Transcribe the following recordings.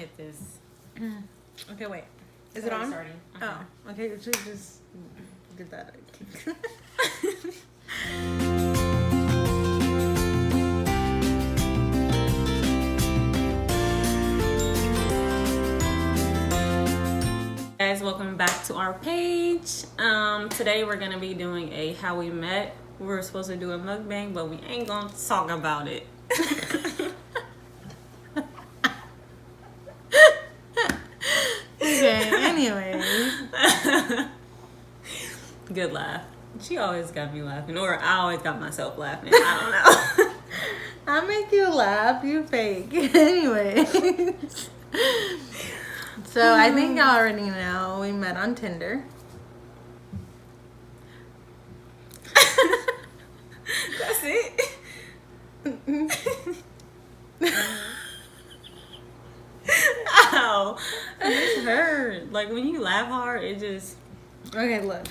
hit this. Okay, wait. Is it on? Starting. Okay. Oh, okay. You should just get that. Guys, welcome back to our page. Today we're gonna be doing a how we met. We were supposed to do a mukbang, but we ain't gonna talk about it. Okay, anyway. Good laugh. She always got me laughing, or I always got myself laughing. I don't know. I make you laugh, you fake. Anyway. So I think y'all already know we met on Tinder. That's it. Ow. This hurt. Like when you laugh hard, it just... Okay, look.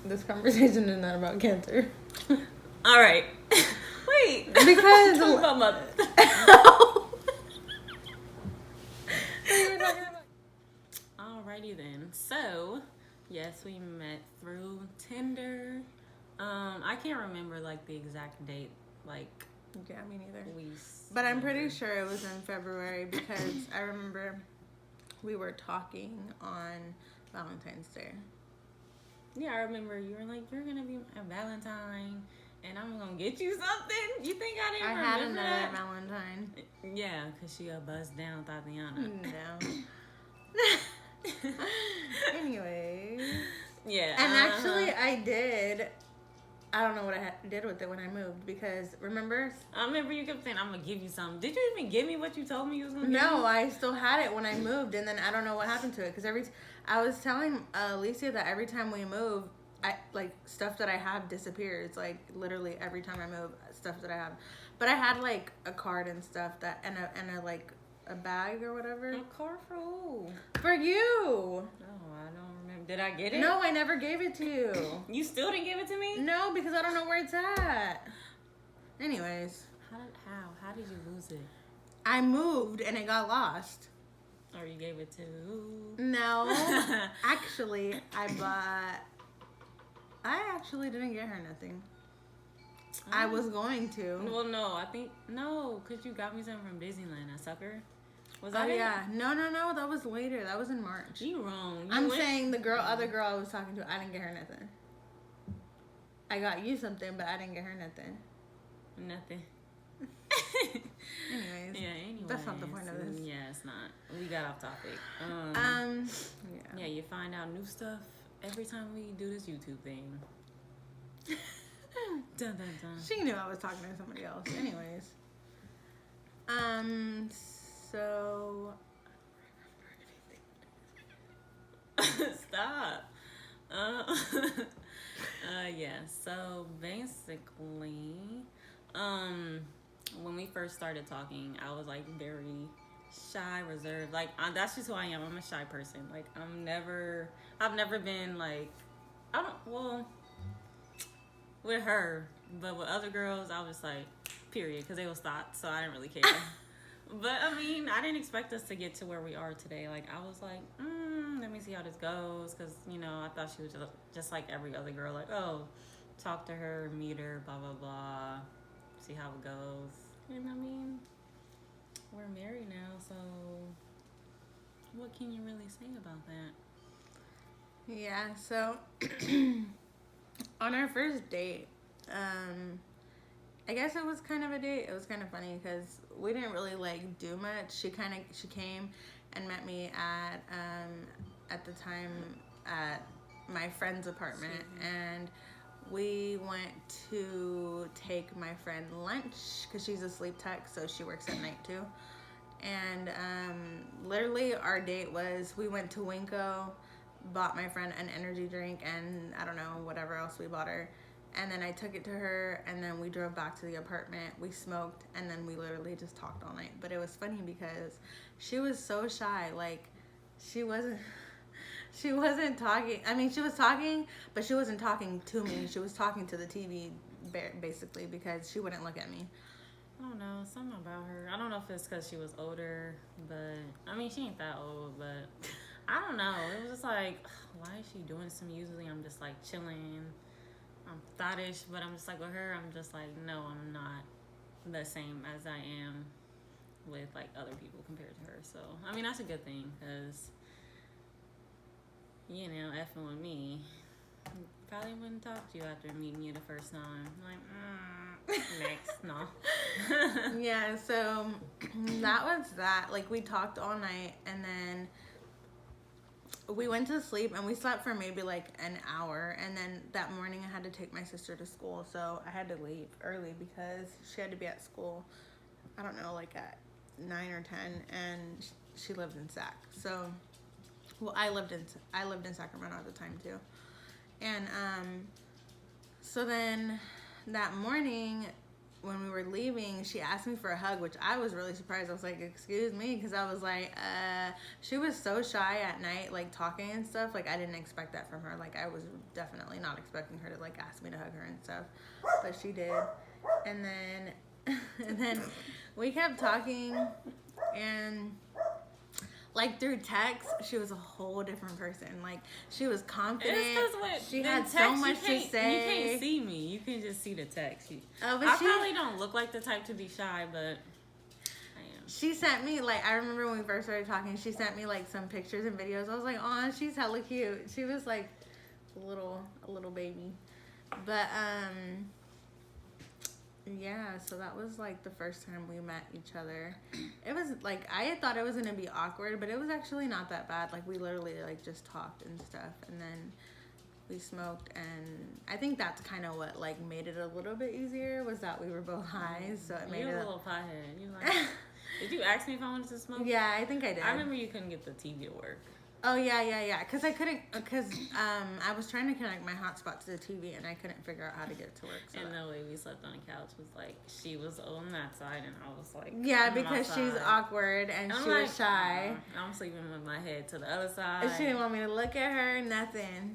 This conversation is not about cancer. Alright. Wait. Because... Talk about mother. Alrighty then. So, yes, we met through Tinder. I can't remember like the exact date. Like, yeah, me neither. we. But I'm pretty sure it was in February because I remember we were talking on Valentine's Day. Yeah, I remember you were like, "You're gonna be a Valentine, and I'm gonna get you something." You think I didn't remember had another that? Valentine. Yeah, cause she a buzz down Tatiana. No. Anyway. Yeah. And actually, I did. I don't know what I did with it when I moved because remember? I remember you kept saying, "I'm gonna give you something." Did you even give me what you told me you was gonna give me? No, I still had it when I moved, and then I don't know what happened to it because I was telling Alicia that every time we move, stuff that I have disappears. Like literally every time I move, stuff that I have. But I had like a card and stuff that and a like a bag or whatever. A card for who? For you. Oh, I don't remember. Did I get it? No, I never gave it to you. You still didn't give it to me? No, because I don't know where it's at. Anyways. How did you lose it? I moved and it got lost. Or you gave it to... No. Actually, I actually didn't get her nothing. I was going to. Well, no, I think... No, because you got me something from Disneyland, a sucker. Was that Oh, it? yeah. No. That was later. That was in March. You wrong. I'm saying the other girl I was talking to, I didn't get her nothing. I got you something, but I didn't get her nothing. Nothing. Anyways. Yeah, anyways. That's not the point of this. Yeah, it's not. We got off topic. Yeah. Yeah, you find out new stuff every time we do this YouTube thing. Dun, dun, dun. She knew I was talking to somebody else. Anyways. So... Stop. Yeah, so basically, when we first started talking, I was like very shy, reserved. Like, that's just who I am. I'm a shy person. Like, I've never been like, with her, but with other girls, I was like, period, because they was thoughts, so I didn't really care. But, I mean, I didn't expect us to get to where we are today. Like, I was like, let me see how this goes. Because, you know, I thought she was just like every other girl. Like, oh, talk to her, meet her, blah, blah, blah. See how it goes. And, I mean, we're married now, so what can you really say about that? Yeah, so on our first date, I guess it was kind of a date. It was kind of funny because we didn't really like do much. She came and met me at the time at my friend's apartment, and we went to take my friend lunch because she's a sleep tech, so she works at night too. And literally our date was we went to Winco, bought my friend an energy drink, and I don't know, whatever else we bought her. And then I took it to her, and then we drove back to the apartment. We smoked, and then we literally just talked all night. But it was funny because she was so shy. Like, she wasn't talking. I mean, she was talking, but she wasn't talking to me. She was talking to the TV, basically, because she wouldn't look at me. I don't know, something about her. I don't know if it's because she was older, but I mean, mean, she ain't that old, but I don't know. It was just like, why is she doing some? Usually I'm just like chilling. I'm thottish, but I'm just like with her, I'm just like, no, I'm not the same as I am with like other people compared to her. So, I mean, that's a good thing because, you know, effing with me, probably wouldn't talk to you after meeting you the first time. Like, next, no. Yeah, so that was that. Like, we talked all night, and then we went to sleep, and we slept for maybe like an hour, and then that morning I had to take my sister to school, so I had to leave early because she had to be at school, I don't know, like at 9 or 10, and she lived in Sac. So, well, I lived in Sacramento at the time too. And so then that morning when we were leaving, she asked me for a hug, which I was really surprised. I was like, excuse me, because I was like, she was so shy at night, like talking and stuff. Like, I didn't expect that from her. Like, I was definitely not expecting her to like ask me to hug her and stuff, but she did. And then and then we kept talking, and like through text, she was a whole different person. Like, she was confident. She had so much to say. You can't see me. You can just see the text. But I probably don't look like the type to be shy, but I am. She sent me, like, I remember when we first started talking, she sent me like some pictures and videos. I was like, oh, she's hella cute. She was like a little baby. But yeah, so that was like the first time we met each other. It was like, I had thought it was gonna be awkward, but it was actually not that bad. Like, we literally like just talked and stuff, and then we smoked, and I think that's kind of what like made it a little bit easier, was that we were both high, so it made it a little pothead. You like, did you ask me if I wanted to smoke? Yeah, I think I did. I remember you couldn't get the TV to work. Oh, yeah. Because I couldn't, I was trying to connect my hotspot to the TV, and I couldn't figure out how to get it to work. So and the way we slept on the couch was like, she was on that side, and I was like, yeah, because she's awkward, and she was shy. I'm sleeping with my head to the other side. And she didn't want me to look at her, nothing.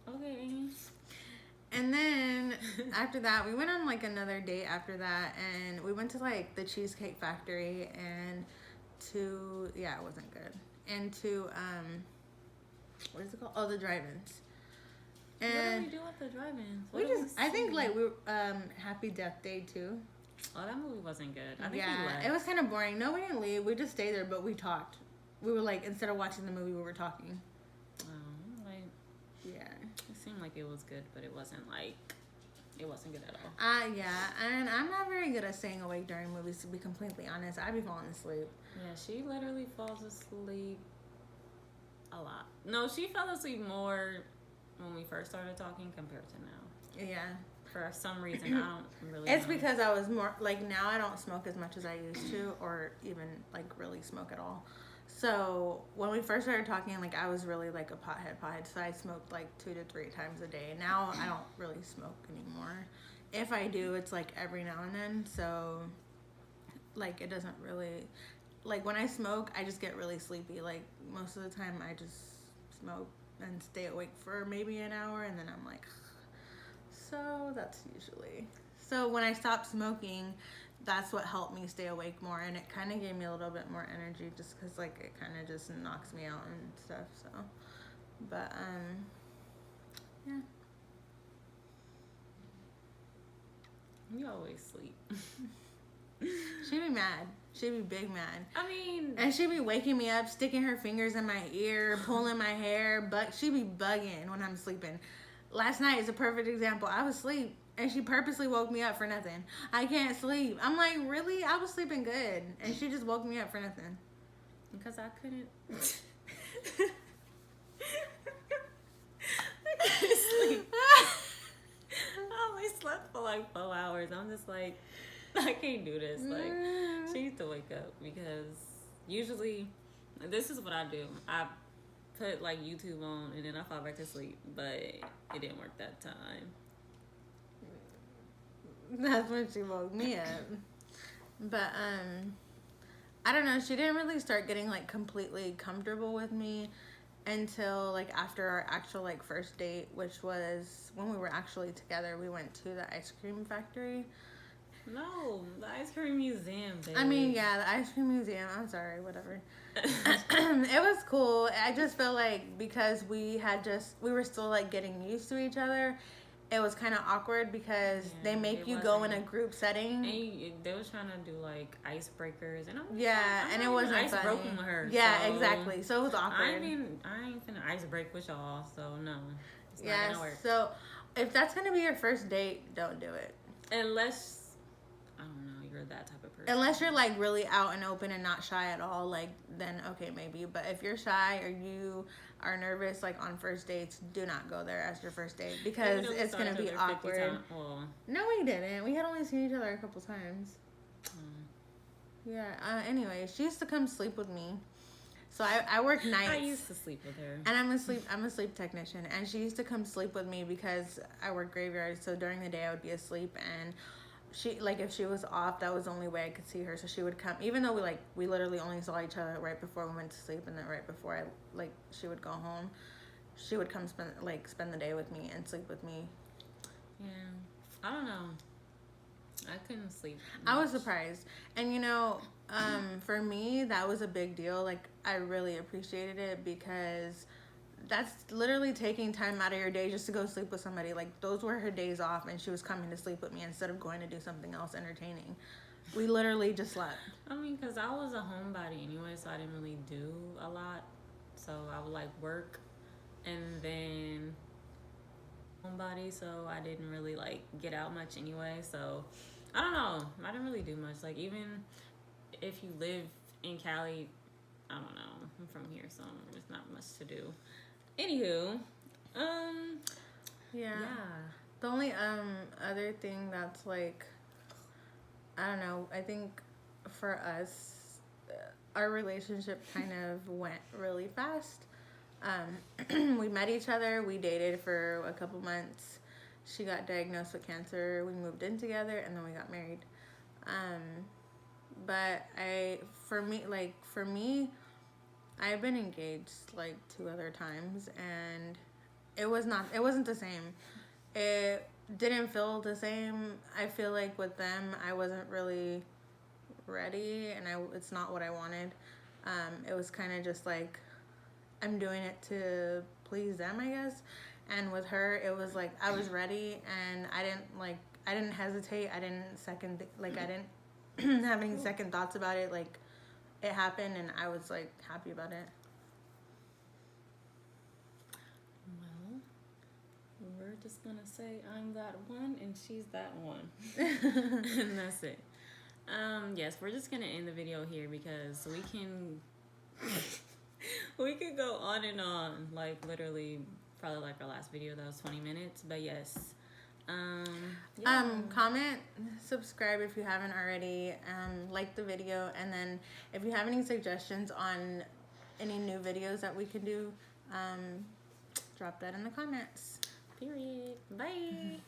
Okay. And then after that, we went on like another date after that, and we went to like the Cheesecake Factory and it wasn't good. And to what is it called? Oh, the drive-ins. And what did we do at the drive-ins? I think like we Happy Death Day too. Oh, that movie wasn't good. I think we left. It was kind of boring. No, we didn't leave. We just stayed there, but we talked. We were like, instead of watching the movie, we were talking. Yeah. It seemed like it was good, but it wasn't good at all. Yeah, and I'm not very good at staying awake during movies, to be completely honest. I'd be falling asleep. Yeah, she literally falls asleep a lot. No, she fell asleep more when we first started talking compared to now. Yeah. For some reason, I don't really It's know. because I was more, like, now I don't smoke as much as I used to, or even, like, really smoke at all. So when we first started talking, like, I was really like a pothead, so I smoked like 2 to 3 times a day. Now I don't really smoke anymore. If I do, it's like every now and then. So like, it doesn't really, like, when I smoke, I just get really sleepy. Like, most of the time I just smoke and stay awake for maybe an hour, and then I'm like, so that's usually. So when I stopped smoking, that's what helped me stay awake more, and it kind of gave me a little bit more energy, just because like it kind of just knocks me out and stuff. So, but yeah. You always sleep. She'd be mad. She'd be big mad. I mean, and she'd be waking me up, sticking her fingers in my ear, pulling my hair, but she'd be bugging when I'm sleeping. Last night is a perfect example. I was asleep, and she purposely woke me up for nothing. I can't sleep. I'm like, really? I was sleeping good, and she just woke me up for nothing. Because I couldn't. I couldn't sleep. I only slept for like 4 hours. I'm just like, I can't do this. Like, she needs to wake up, because usually, this is what I do. I put like YouTube on, and then I fall back to sleep, but it didn't work that time. That's when she woke me up. But I don't know, she didn't really start getting like completely comfortable with me until like after our actual like first date, which was when we were actually together. We went to the ice cream factory, No, the ice cream museum, babe. I mean, yeah, the ice cream museum. I'm sorry, whatever. It was cool. I just feel like because we were still like getting used to each other. It was kind of awkward because they make you go in a group setting. And they was trying to do like icebreakers, and and it wasn't ice funny. broken with her. Yeah, so exactly. So it was awkward. I ain't finna ice break with y'all, so no, it's not gonna work. So if that's gonna be your first date, don't do it. Unless I don't know, you're that type of person. Unless you're like really out and open and not shy at all, like then okay maybe. But if you're shy or you are nervous like on first dates, do not go there as your first date because it's gonna be awkward. Well, no, we didn't. We had only seen each other a couple times. Yeah. Anyway, she used to come sleep with me. So I work nights. I used to sleep with her. And I'm a sleep technician, and she used to come sleep with me because I work graveyard. So during the day I would be asleep, and she like if she was off, that was the only way I could see her. So she would come, even though we literally only saw each other right before we went to sleep, and then right before she would go home, she would come spend the day with me and sleep with me. Yeah, I don't know. I couldn't sleep much. I was surprised, and for me that was a big deal. Like I really appreciated it because that's literally taking time out of your day just to go sleep with somebody. Like those were her days off, and she was coming to sleep with me instead of going to do something else entertaining. We literally just slept. I mean, because I was a homebody anyway, so I didn't really do a lot. So I would like work and then homebody, so I didn't really like get out much anyway. So I don't know. I didn't really do much. Like even if you live in Cali, I don't know. I'm from here, so there's not much to do. Anywho, yeah. The only other thing that's like, I don't know. I think for us, our relationship kind of went really fast. We met each other. We dated for a couple months. She got diagnosed with cancer. We moved in together, and then we got married. But for me, I've been engaged like 2 other times, and it wasn't the same. It didn't feel the same. I feel like with them, I wasn't really ready, and it's not what I wanted. It was kind of just like I'm doing it to please them, I guess. And with her, it was like I was ready, and I didn't hesitate. I didn't have any second thoughts about it. Like it happened, and I was like happy about it. Well, we're just gonna say I'm that one and she's that one. And that's it. Yes, we're just gonna end the video here because we could go on and on, like literally probably like our last video that was 20 minutes, but yes. Comment, subscribe if you haven't already, like the video, and then if you have any suggestions on any new videos that we can do, drop that in the comments. Period. Bye.